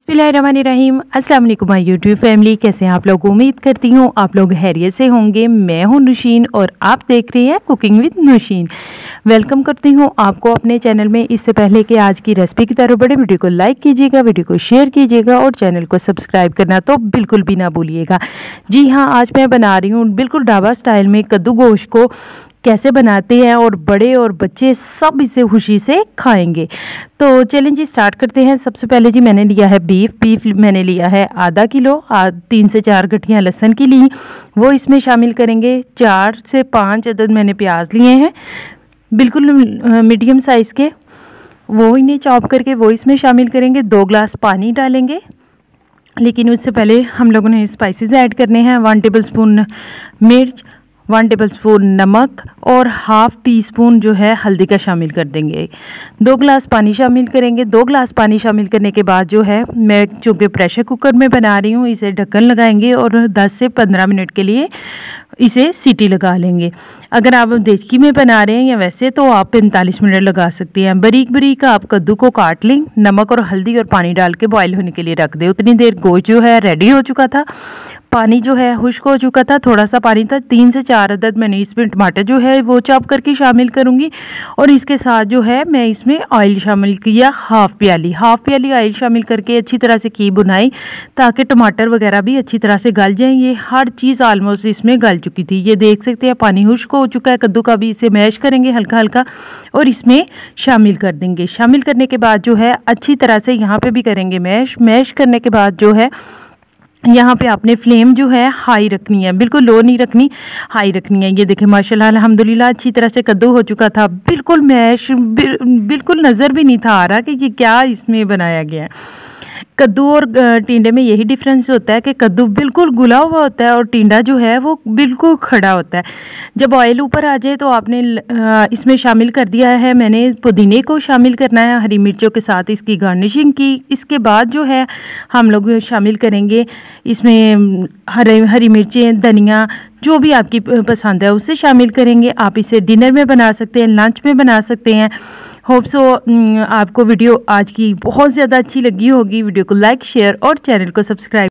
बिस्मिल्लाहिर्रहमानिर्रहीम। अस्सलाम वालेकुम माय यूट्यूब फैमिली, कैसे हैं आप लोग। उम्मीद करती हूँ आप लोग खैरियत से होंगे। मैं हूँ नुशीन और आप देख रहे हैं कुकिंग विद नुशीन। वेलकम करती हूँ आपको अपने चैनल में। इससे पहले कि आज की रेसिपी की तरफ बढ़े, वीडियो को लाइक कीजिएगा, वीडियो को शेयर कीजिएगा और चैनल को सब्सक्राइब करना तो बिल्कुल भी ना भूलिएगा। जी हाँ, आज मैं बना रही हूँ बिल्कुल ढाबा स्टाइल में कद्दू गोश्त को कैसे बनाते हैं और बड़े और बच्चे सब इसे खुशी से खाएंगे। तो चलें जी, स्टार्ट करते हैं। सबसे पहले जी मैंने लिया है बीफ मैंने लिया है आधा किलो। 3 से 4 गठियाँ लहसुन की ली, वो इसमें शामिल करेंगे। 4 से 5 अदद मैंने प्याज लिए हैं, बिल्कुल मीडियम साइज़ के, वो इन्हें चॉप करके वो इसमें शामिल करेंगे। 2 गिलास पानी डालेंगे, लेकिन उससे पहले हम लोगों ने स्पाइसेस ऐड करने हैं। 1 टेबलस्पून मिर्च, 1 टेबलस्पून नमक और हाफ़ टी स्पून जो है हल्दी का शामिल कर देंगे। 2 गिलास पानी शामिल करेंगे। 2 गिलास पानी शामिल करने के बाद जो है, मैं चूँकि प्रेशर कुकर में बना रही हूँ, इसे ढक्कन लगाएंगे और 10 से 15 मिनट के लिए इसे सीटी लगा लेंगे। अगर आप देचकी में बना रहे हैं या वैसे, तो आप 45 मिनट लगा सकते हैं। बारीक बारीक आप कद्दू को काट लें, नमक और हल्दी और पानी डाल के बॉयल होने के लिए रख दें। उतनी देर गोश्त जो है रेडी हो चुका था, पानी जो है खुश्क हो चुका था, थोड़ा सा पानी था। 3 से 4 अदद मैंने इसमें टमाटर जो है वो चॉप करके शामिल करूँगी और इसके साथ जो है मैं इसमें ऑयल शामिल किया। हाफ़ प्याली ऑयल शामिल करके अच्छी तरह से की बुनाई, ताकि टमाटर वगैरह भी अच्छी तरह से गल जाएँ। ये हर चीज़ ऑलमोस्ट इसमें गल चुकी थी, ये देख सकते हैं। पानी खुश्क हो चुका है कद्दू का भी। इसे मैश करेंगे हल्का हल्का और इसमें शामिल कर देंगे। शामिल करने के बाद जो है अच्छी तरह से यहाँ पे भी करेंगे मैश करने के बाद जो है, यहाँ पे आपने फ्लेम जो है हाई रखनी है, बिल्कुल लो नहीं रखनी, हाई रखनी है। ये देखें माशाल्लाह अल्हम्दुलिल्लाह अच्छी तरह से कद्दू हो चुका था, बिल्कुल मैश, बिल्कुल नज़र भी नहीं था आ रहा कि ये क्या इसमें बनाया गया है। कद्दू और टिंडे में यही डिफरेंस होता है कि कद्दू बिल्कुल घुला हुआ होता है और टिंडा जो है वो बिल्कुल खड़ा होता है। जब ऑयल ऊपर आ जाए तो आपने इसमें शामिल कर दिया है, मैंने पुदीने को शामिल करना है हरी मिर्चों के साथ इसकी गार्निशिंग की। इसके बाद जो है हम लोग शामिल करेंगे इसमें हरी मिर्चें, धनिया, जो भी आपकी पसंद है उससे शामिल करेंगे। आप इसे डिनर में बना सकते हैं, लंच में बना सकते हैं। होप सो आपको वीडियो आज की बहुत ज़्यादा अच्छी लगी होगी। वीडियो को लाइक, शेयर और चैनल को सब्सक्राइब